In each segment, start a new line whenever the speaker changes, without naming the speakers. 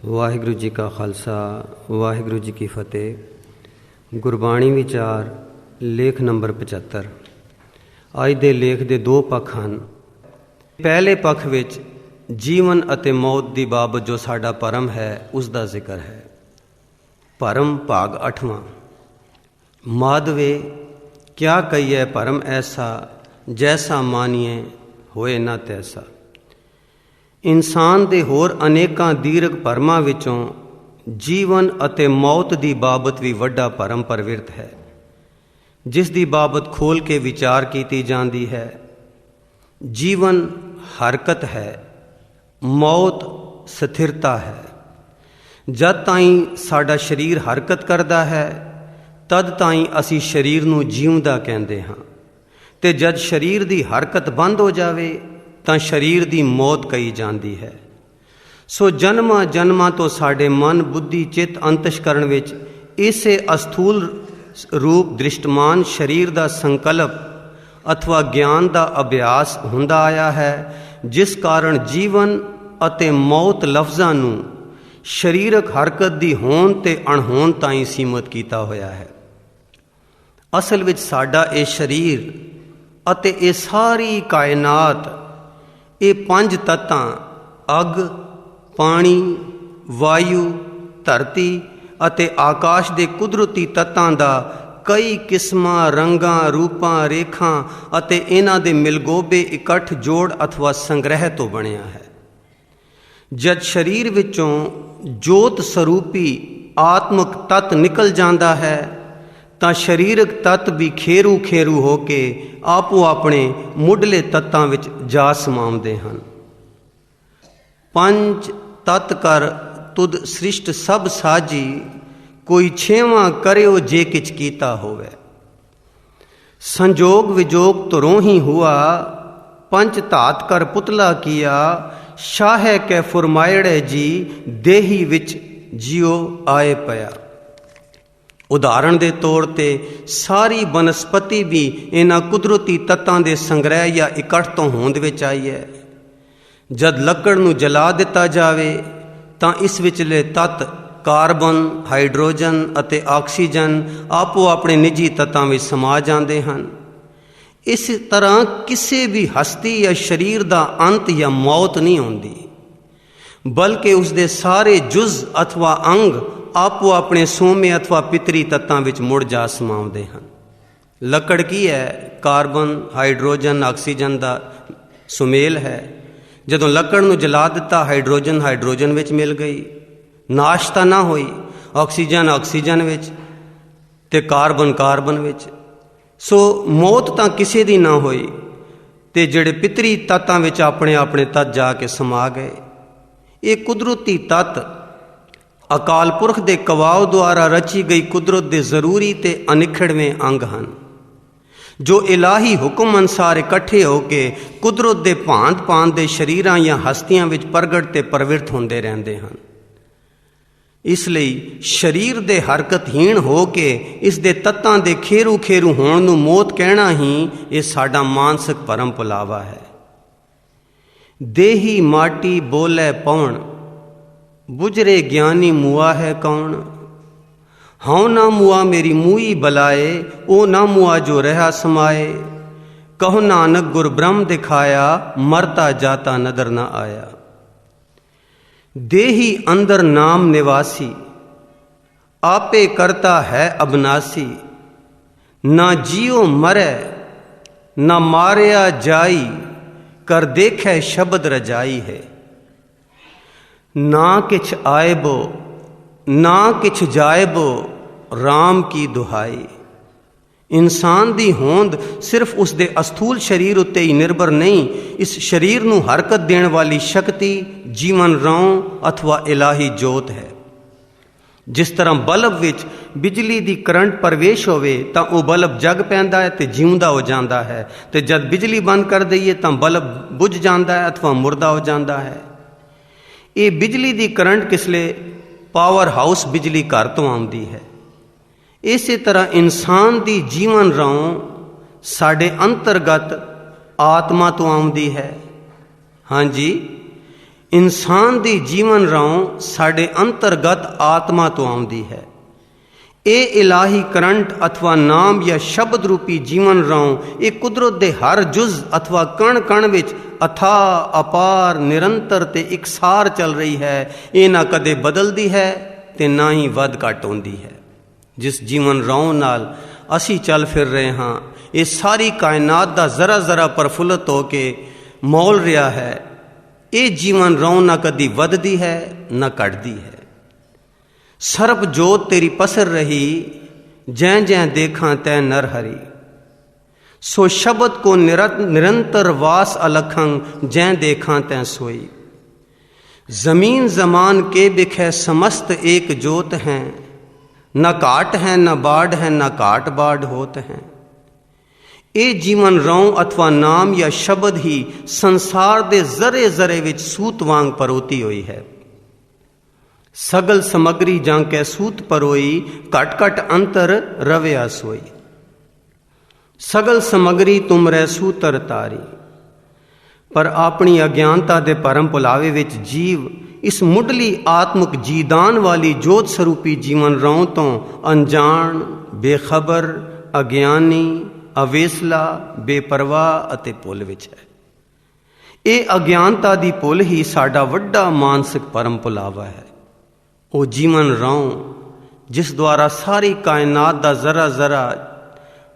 ਵਾਹਿਗੁਰੂ ਜੀ ਕਾ ਖਾਲਸਾ ਵਾਹਿਗੁਰੂ ਜੀ ਕੀ ਫਤਿਹ। ਗੁਰਬਾਣੀ ਵਿਚਾਰ ਲੇਖ ਨੰਬਰ 75। ਅੱਜ ਦੇ ਲੇਖ ਦੇ ਦੋ ਪੱਖ ਹਨ। ਪਹਿਲੇ ਪੱਖ ਵਿੱਚ ਜੀਵਨ ਅਤੇ ਮੌਤ ਦੀ ਬਾਬਤ ਜੋ ਸਾਡਾ ਭਰਮ ਹੈ ਉਸ ਦਾ ਜ਼ਿਕਰ ਹੈ। ਭਰਮ ਭਾਗ 8ਵਾਂ। ਮਾਧਵੇ ਕਿਆ ਕਹੀਏ ਭਰਮ ਐਸਾ, ਜੈਸਾ ਮਾਨੀਏ ਹੋਏ ਨਾ ਤੈਸਾ। ਇਨਸਾਨ ਦੇ ਹੋਰ ਅਨੇਕਾਂ ਦੀਰਘ ਭਰਮਾਂ ਵਿੱਚੋਂ ਜੀਵਨ ਅਤੇ ਮੌਤ ਦੀ ਬਾਬਤ ਵੀ ਵੱਡਾ ਭਰਮ ਪ੍ਰਵਿਰਤ ਹੈ, ਜਿਸ ਦੀ ਬਾਬਤ ਖੋਲ੍ਹ ਕੇ ਵਿਚਾਰ ਕੀਤੀ ਜਾਂਦੀ ਹੈ। ਜੀਵਨ ਹਰਕਤ ਹੈ, ਮੌਤ ਸਥਿਰਤਾ ਹੈ। ਜਦ ਤਾਈਂ ਸਾਡਾ ਸਰੀਰ ਹਰਕਤ ਕਰਦਾ ਹੈ ਤਦ ਤਾਈਂ ਅਸੀਂ ਸਰੀਰ ਨੂੰ ਜਿਉਂਦਾ ਕਹਿੰਦੇ ਹਾਂ, ਅਤੇ ਜਦ ਸਰੀਰ ਦੀ ਹਰਕਤ ਬੰਦ ਹੋ ਜਾਵੇ ਤਾਂ ਸਰੀਰ ਦੀ ਮੌਤ ਕਹੀ ਜਾਂਦੀ ਹੈ। ਸੋ ਜਨਮਾਂ ਜਨਮਾਂ ਤੋਂ ਸਾਡੇ ਮਨ, ਬੁੱਧੀ, ਚਿੱਤ, ਅੰਤਸ਼ਕਰਨ ਵਿੱਚ ਇਸੇ ਅਸਥੂਲ ਰੂਪ ਦ੍ਰਿਸ਼ਟਮਾਨ ਸਰੀਰ ਦਾ ਸੰਕਲਪ ਅਥਵਾ ਗਿਆਨ ਦਾ ਅਭਿਆਸ ਹੁੰਦਾ ਆਇਆ ਹੈ, ਜਿਸ ਕਾਰਨ ਜੀਵਨ ਅਤੇ ਮੌਤ ਲਫ਼ਜ਼ਾਂ ਨੂੰ ਸਰੀਰਕ ਹਰਕਤ ਦੀ ਹੋਂਦ ਤੇ ਅਣਹੋਂਦ ਤਾਈਂ ਸੀਮਤ ਕੀਤਾ ਹੋਇਆ ਹੈ। ਅਸਲ ਵਿੱਚ ਸਾਡਾ ਇਹ ਸਰੀਰ ਅਤੇ ਇਹ ਸਾਰੀ ਕਾਇਨਾਤ ਇਹ ਪੰਜ ਤੱਤਾਂ ਅੱਗ, ਪਾਣੀ, ਵਾਯੂ, ਧਰਤੀ ਅਤੇ ਆਕਾਸ਼ ਦੇ ਕੁਦਰਤੀ ਤੱਤਾਂ ਦਾ ਕਈ ਕਿਸਮਾਂ, ਰੰਗਾਂ, ਰੂਪਾਂ, ਰੇਖਾਂ ਅਤੇ ਇਹਨਾਂ ਦੇ ਮਿਲਗੋਬੇ ਇਕੱਠ, ਜੋੜ ਅਥਵਾ ਸੰਗ੍ਰਹਿ ਤੋਂ ਬਣਿਆ ਹੈ। ਜਦ ਸਰੀਰ ਵਿੱਚੋਂ ਜੋਤ ਸਰੂਪੀ ਆਤਮਿਕ ਤੱਤ ਨਿਕਲ ਜਾਂਦਾ ਹੈ ਤਾਂ ਸਰੀਰਕ ਤੱਤ ਵੀ ਖੇਰੂ ਖੇਰੂ ਹੋ ਕੇ ਆਪੋ ਆਪਣੇ ਮੁੱਢਲੇ ਤੱਤਾਂ ਵਿੱਚ ਜਾ ਸਮਾਉਂਦੇ ਹਨ। ਪੰਜ ਤੱਤ ਕਰ ਤੁਧ ਸ੍ਰਿਸ਼ਟ ਸਭ ਸਾਜੀ, ਕੋਈ ਛੇਵਾਂ ਕਰਿਓ ਜੇ ਕਿਛ ਕੀਤਾ ਹੋਵੇ। ਸੰਜੋਗ ਵਿਜੋਗ ਤੁਰੋਂ ਹੀ ਹੁਆ, ਪੰਜ ਧਾਤ ਕਰ ਪੁਤਲਾ ਕੀਆ। ਸ਼ਾਹੇ ਕੇ ਫੁਰਮਾਇੜੇ ਜੀ, ਦੇਹੀ ਵਿੱਚ ਜਿਉ ਆਏ ਪਿਆ। ਉਦਾਹਰਣ ਦੇ ਤੌਰ 'ਤੇ ਸਾਰੀ ਬਨਸਪਤੀ ਵੀ ਇਹਨਾਂ ਕੁਦਰਤੀ ਤੱਤਾਂ ਦੇ ਸੰਗ੍ਰਹਿ ਜਾਂ ਇਕੱਠ ਤੋਂ ਹੋਂਦ ਵਿੱਚ ਆਈ ਹੈ। ਜਦ ਲੱਕੜ ਨੂੰ ਜਲਾ ਦਿੱਤਾ ਜਾਵੇ ਤਾਂ ਇਸ ਵਿਚਲੇ ਤੱਤ ਕਾਰਬਨ, ਹਾਈਡਰੋਜਨ ਅਤੇ ਆਕਸੀਜਨ ਆਪੋ ਆਪਣੇ ਨਿੱਜੀ ਤੱਤਾਂ ਵਿੱਚ ਸਮਾ ਜਾਂਦੇ ਹਨ। ਇਸ ਤਰ੍ਹਾਂ ਕਿਸੇ ਵੀ ਹਸਤੀ ਜਾਂ ਸਰੀਰ ਦਾ ਅੰਤ ਜਾਂ ਮੌਤ ਨਹੀਂ ਹੁੰਦੀ, ਬਲਕਿ ਉਸਦੇ ਸਾਰੇ ਜੁਜ਼ ਅਥਵਾ ਅੰਗ ਆਪੋ ਆਪਣੇ ਸੋਮੇ ਅਥਵਾ ਪਿਤਰੀ ਤੱਤਾਂ ਵਿੱਚ ਮੁੜ ਜਾ ਸਮਾਉਂਦੇ ਹਨ। ਲੱਕੜ ਕੀ ਹੈ? ਕਾਰਬਨ, ਹਾਈਡਰੋਜਨ, ਆਕਸੀਜਨ ਦਾ ਸੁਮੇਲ ਹੈ। ਜਦੋਂ ਲੱਕੜ ਨੂੰ ਜਲਾ ਦਿੱਤਾ, ਹਾਈਡਰੋਜਨ ਵਿੱਚ ਮਿਲ ਗਈ, ਨਾਸ਼ ਤਾਂ ਨਾ ਹੋਈ। ਆਕਸੀਜਨ ਵਿੱਚ ਅਤੇ ਕਾਰਬਨ ਵਿੱਚ। ਸੋ ਮੌਤ ਤਾਂ ਕਿਸੇ ਦੀ ਨਾ ਹੋਈ, ਅਤੇ ਜਿਹੜੇ ਪਿਤਰੀ ਤੱਤਾਂ ਵਿੱਚ ਆਪਣੇ ਆਪਣੇ ਤੱਤ ਜਾ ਕੇ ਸਮਾ ਗਏ। ਇਹ ਕੁਦਰਤੀ ਤੱਤ ਅਕਾਲ ਪੁਰਖ ਦੇ ਕਵਾਉ ਦੁਆਰਾ ਰਚੀ ਗਈ ਕੁਦਰਤ ਦੇ ਜ਼ਰੂਰੀ ਤੇ ਅਨਿਖੜਵੇਂ ਅੰਗ ਹਨ, ਜੋ ਇਲਾਹੀ ਹੁਕਮ ਅਨੁਸਾਰ ਇਕੱਠੇ ਹੋ ਕੇ ਕੁਦਰਤ ਦੇ ਭਾਂਤ ਦੇ ਸਰੀਰਾਂ ਜਾਂ ਹਸਤੀਆਂ ਵਿੱਚ ਪ੍ਰਗਟ ਤੇ ਪ੍ਰਵਿਰਤ ਹੁੰਦੇ ਰਹਿੰਦੇ ਹਨ। ਇਸ ਲਈ ਸਰੀਰ ਦੇ ਹਰਕਤਹੀਣ ਹੋ ਕੇ ਇਸ ਦੇ ਤੱਤਾਂ ਦੇ ਖੇਰੂ ਖੇਰੂ ਹੋਣ ਨੂੰ ਮੌਤ ਕਹਿਣਾ ਹੀ ਇਹ ਸਾਡਾ ਮਾਨਸਿਕ ਭਰਮ ਭੁਲਾਵਾ ਹੈ। ਦੇਹੀ ਮਾਟੀ ਬੋਲੇ ਪਉਣ, ਬੁਝਰੇ ਗਿਆਨੀ ਮੁਆ ਹੈ ਕੌਣ। ਹਉ ਨਾ ਮੁਆ ਮੇਰੀ ਮੂਈ ਬਲਾਏ, ਉਹ ਨਾ ਮੁਆ ਜੋ ਰਹਾ ਸਮਾਏ। ਕਹੋ ਨਾਨਕ ਗੁਰ ਬ੍ਰਹਮ ਦਿਖਾਇਆ, ਮਰਤਾ ਜਾਤਾ ਨਦਰ ਨਾ ਆਇਆ। ਦੇਹੀ ਅੰਦਰ ਨਾਮ ਨਿਵਾਸੀ, ਆਪੇ ਕਰਤਾ ਹੈ ਅਬਨਾਸੀ। ਨਾ ਜੀਉ ਮਰੈ ਨਾ ਮਾਰਿਆ ਜਾਈ, ਕਰ ਦੇਖੈ ਸ਼ਬਦ ਰਜਾਈ ਹੈ। ਨਾ ਕਿਛ ਆਇਬੋ ਨਾ ਕਿਛ ਜਾਇਬੋ, ਰਾਮ ਕੀ ਦੁਹਾਈ। ਇਨਸਾਨ ਦੀ ਹੋਂਦ ਸਿਰਫ ਉਸ ਦੇ ਅਸਥੂਲ ਸਰੀਰ ਉੱਤੇ ਹੀ ਨਿਰਭਰ ਨਹੀਂ, ਇਸ ਸਰੀਰ ਨੂੰ ਹਰਕਤ ਦੇਣ ਵਾਲੀ ਸ਼ਕਤੀ ਜੀਵਨ ਰੌਂ ਅਥਵਾ ਇਲਾਹੀ ਜੋਤ ਹੈ। ਜਿਸ ਤਰ੍ਹਾਂ ਬਲਬ ਵਿੱਚ ਬਿਜਲੀ ਦੀ ਕਰੰਟ ਪ੍ਰਵੇਸ਼ ਹੋਵੇ ਤਾਂ ਉਹ ਬਲਬ ਜਗ ਪੈਂਦਾ ਹੈ ਅਤੇ ਜਿਉਂਦਾ ਹੋ ਜਾਂਦਾ ਹੈ, ਅਤੇ ਜਦ ਬਿਜਲੀ ਬੰਦ ਕਰ ਦਈਏ ਤਾਂ ਬਲਬ ਬੁਝ ਜਾਂਦਾ ਹੈ ਅਥਵਾ ਮੁਰਦਾ ਹੋ ਜਾਂਦਾ ਹੈ। ਇਹ ਬਿਜਲੀ ਦੀ ਕਰੰਟ ਕਿਸਲੇ ਪਾਵਰ ਹਾਊਸ ਬਿਜਲੀ ਘਰ ਤੋਂ ਆਉਂਦੀ ਹੈ। ਇਸੇ ਤਰ੍ਹਾਂ ਇਨਸਾਨ ਦੀ ਜੀਵਨ ਰੌਂ ਸਾਡੇ ਅੰਤਰਗਤ ਆਤਮਾ ਤੋਂ ਆਉਂਦੀ ਹੈ। ਹਾਂਜੀ, ਇਨਸਾਨ ਦੀ ਜੀਵਨ ਰੌਂ ਸਾਡੇ ਅੰਤਰਗਤ ਆਤਮਾ ਤੋਂ ਆਉਂਦੀ ਹੈ। ਇਹ ਇਲਾਹੀ ਕਰੰਟ ਅਥਵਾ ਨਾਮ ਜਾਂ ਸ਼ਬਦ ਰੂਪੀ ਜੀਵਨ ਰੌਂ ਇਹ ਕੁਦਰਤ ਦੇ ਹਰ ਜੁਜ਼ ਅਥਵਾ ਕਣ ਕਣ ਵਿੱਚ ਅਥਾਹ ਅਪਾਰ ਨਿਰੰਤਰ ਤੇ ਇਕਸਾਰ ਚੱਲ ਰਹੀ ਹੈ। ਇਹ ਨਾ ਕਦੇ ਬਦਲਦੀ ਹੈ ਤੇ ਨਾ ਹੀ ਵੱਧ ਘੱਟ ਹੁੰਦੀ ਹੈ। ਜਿਸ ਜੀਵਨ ਰੌਂ ਨਾਲ ਅਸੀਂ ਚੱਲ ਫਿਰ ਰਹੇ ਹਾਂ, ਇਹ ਸਾਰੀ ਕਾਇਨਾਤ ਦਾ ਜ਼ਰਾ ਜ਼ਰਾ ਪ੍ਰਫੁੱਲਤ ਹੋ ਕੇ ਮੌਲ ਰਿਹਾ ਹੈ। ਇਹ ਜੀਵਨ ਰੌਂ ਨਾ ਕਦੀ ਵੱਧਦੀ ਹੈ ਨਾ ਘਟਦੀ ਹੈ। ਸਰਬ ਜੋਤ ਤੇਰੀ ਪਸਰ ਰਹੀ, ਜੈ ਜੈ ਦੇਖਾਂ ਤੈ ਨਰ ਹਰੀ। ਸੋ ਸ਼ਬਦ ਕੋ ਨਿਰੰतर वास अलखंग, जै देखा तै सोई। जमीन जमान के बिखै समस्त एक जोत हैं, न काट है न बाढ़ है न काट बाढ़ होत हैं। ਇਹ ਜੀਵਨ ਰੌਂ ਅਥਵਾ ਨਾਮ ਜਾਂ ਸ਼ਬਦ ਹੀ ਸੰਸਾਰ ਦੇ ਜ਼ਰੇ ਜ਼ਰੇ ਵਿੱਚ ਸੂਤ ਵਾਂਗ ਪਰੋਤੀ ਹੋਈ ਹੈ। ਸਗਲ ਸਮਗਰੀ ਜਾਂ ਕੈ ਸੂਤ ਪਰੋਈ, ਘਟ ਘਟ ਅੰਤਰ ਰਵਿਆ ਸੋਈ। ਸਗਲ ਸਮਗਰੀ ਤੁਮਰੈ ਸੂਤਰ ਤਾਰੀ। ਪਰ ਆਪਣੀ ਅਗਿਆਨਤਾ ਦੇ ਭਰਮ ਭੁਲਾਵੇ ਵਿੱਚ ਜੀਵ ਇਸ ਮੁੱਢਲੀ ਆਤਮਿਕ ਜੀਦਾਨ ਵਾਲੀ ਜੋਤ ਸਰੂਪੀ ਜੀਵਨ ਰੌਂ ਤੋਂ ਅਣਜਾਣ, ਬੇਖਬਰ, ਅਗਿਆਨੀ, ਅਵੇਸਲਾ, ਬੇਪਰਵਾਹ ਅਤੇ ਭੁੱਲ ਵਿੱਚ ਹੈ। ਇਹ ਅਗਿਆਨਤਾ ਦੀ ਭੁੱਲ ਹੀ ਸਾਡਾ ਵੱਡਾ ਮਾਨਸਿਕ ਭਰਮ ਭੁਲਾਵਾ ਹੈ। ਉਹ ਜੀਵਨ ਰੌਂ ਜਿਸ ਦੁਆਰਾ ਸਾਰੀ ਕਾਇਨਾਤ ਦਾ ਜ਼ਰਾ ਜ਼ਰਾ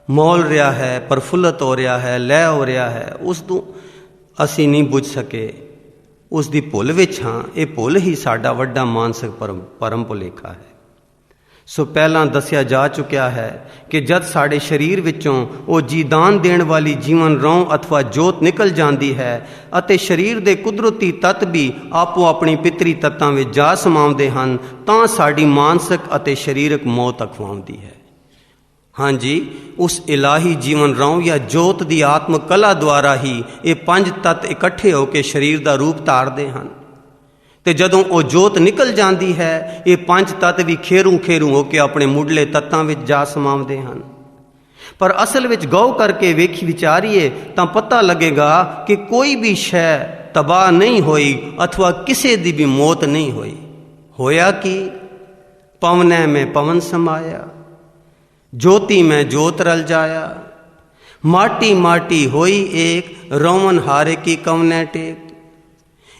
ਮੌਲ ਰਿਹਾ ਹੈ, ਪ੍ਰਫੁੱਲਤ ਹੋ ਰਿਹਾ ਹੈ, ਲੈ ਹੋ ਰਿਹਾ ਹੈ, ਉਸ ਤੋਂ ਅਸੀਂ ਨਹੀਂ ਬੁੱਝ ਸਕੇ, ਉਸ ਦੀ ਭੁੱਲ ਵਿੱਚ ਹਾਂ। ਇਹ ਭੁੱਲ ਹੀ ਸਾਡਾ ਵੱਡਾ ਮਾਨਸਿਕ ਭਰਮ ਭੁਲੇਖਾ ਹੈ। ਸੋ ਪਹਿਲਾਂ ਦੱਸਿਆ ਜਾ ਚੁੱਕਿਆ ਹੈ ਕਿ ਜਦ ਸਾਡੇ ਸਰੀਰ ਵਿੱਚੋਂ ਉਹ ਜੀਦਾਨ ਦੇਣ ਵਾਲੀ ਜੀਵਨ ਰੌਂ ਅਥਵਾ ਜੋਤ ਨਿਕਲ ਜਾਂਦੀ ਹੈ ਅਤੇ ਸਰੀਰ ਦੇ ਕੁਦਰਤੀ ਤੱਤ ਵੀ ਆਪੋ ਆਪਣੀ ਪਿਤਰੀ ਤੱਤਾਂ ਵਿੱਚ ਜਾ ਸਮਾਉਂਦੇ ਹਨ, ਤਾਂ ਸਾਡੀ ਮਾਨਸਿਕ ਅਤੇ ਸਰੀਰਕ ਮੌਤ ਅਖਵਾਉਂਦੀ ਹੈ। ਹਾਂਜੀ, ਉਸ ਇਲਾਹੀ ਜੀਵਨ ਰੌਂ ਜਾਂ ਜੋਤ ਦੀ ਆਤਮਕ ਕਲਾ ਦੁਆਰਾ ਹੀ ਇਹ ਪੰਜ ਤੱਤ ਇਕੱਠੇ ਹੋ ਕੇ ਸਰੀਰ ਦਾ ਰੂਪ ਧਾਰਦੇ ਹਨ। ਤੇ ਜਦੋਂ ਉਹ ਜੋਤ ਨਿਕਲ ਜਾਂਦੀ ਹੈ, ਇਹ ਪੰਜ ਤੱਤ ਵੀ ਖੇਰੂ ਖੇਰੂ ਹੋ ਕੇ ਆਪਣੇ ਮੁੱਢਲੇ ਤੱਤਾਂ ਵਿੱਚ ਜਾ ਸਮਾਉਂਦੇ ਹਨ। ਪਰ ਅਸਲ ਵਿੱਚ ਗੌਰ ਕਰਕੇ ਵੇਖੀ ਵਿਚਾਰੀਏ ਤਾਂ ਪਤਾ ਲੱਗੇਗਾ ਕਿ ਕੋਈ ਵੀ ਸ਼ੈ ਤਬਾਹ ਨਹੀਂ ਹੋਈ ਅਥਵਾ ਕਿਸੇ ਦੀ ਵੀ ਮੌਤ ਨਹੀਂ ਹੋਈ। ਹੋਇਆ ਕਿ ਪਵਨੈ ਮੈਂ ਪਵਨ ਸਮਾਇਆ, ज्योति में ज्योत रल जाया। माटी माटी होई एक, रोमन हारे की कवने टेक।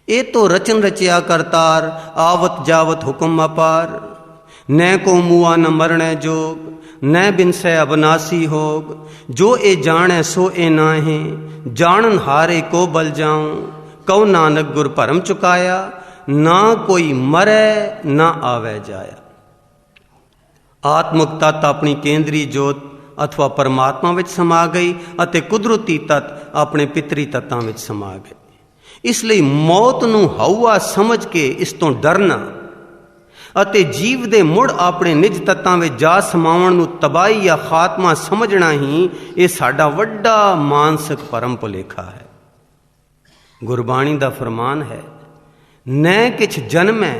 ए तो रचन रचिया करतार, आवत जावत हुक्म अपार। न को मुआ न मरने जोग, न बिनसे अबनासी होग। जो ए जाने सो ए नाहे, जानन हारे को बल जाऊं। कौ नानक गुर भरम चुकाया, ना कोई मरे ना आवे जाया। ਆਤਮਿਕ ਤੱਤ ਆਪਣੀ ਕੇਂਦਰੀ ਜੋਤ ਅਥਵਾ ਪਰਮਾਤਮਾ ਵਿੱਚ ਸਮਾ ਗਈ ਅਤੇ ਕੁਦਰਤੀ ਤੱਤ ਆਪਣੇ ਪਿਤਰੀ ਤੱਤਾਂ ਵਿੱਚ ਸਮਾ ਗਏ। ਇਸ ਲਈ ਮੌਤ ਨੂੰ ਹਊਆ ਸਮਝ ਕੇ ਇਸ ਤੋਂ ਡਰਨਾ ਅਤੇ ਜੀਵ ਦੇ ਮੁੜ ਆਪਣੇ ਨਿਜ ਤੱਤਾਂ ਵਿੱਚ ਜਾ ਸਮਾਉਣ ਨੂੰ ਤਬਾਹੀ ਜਾਂ ਖਾਤਮਾ ਸਮਝਣਾ ਹੀ ਇਹ ਸਾਡਾ ਵੱਡਾ ਮਾਨਸਿਕ ਭਰਮ ਭੁਲੇਖਾ ਹੈ। ਗੁਰਬਾਣੀ ਦਾ ਫਰਮਾਨ ਹੈ, ਨੈ ਕਿਛ ਜਨਮੈ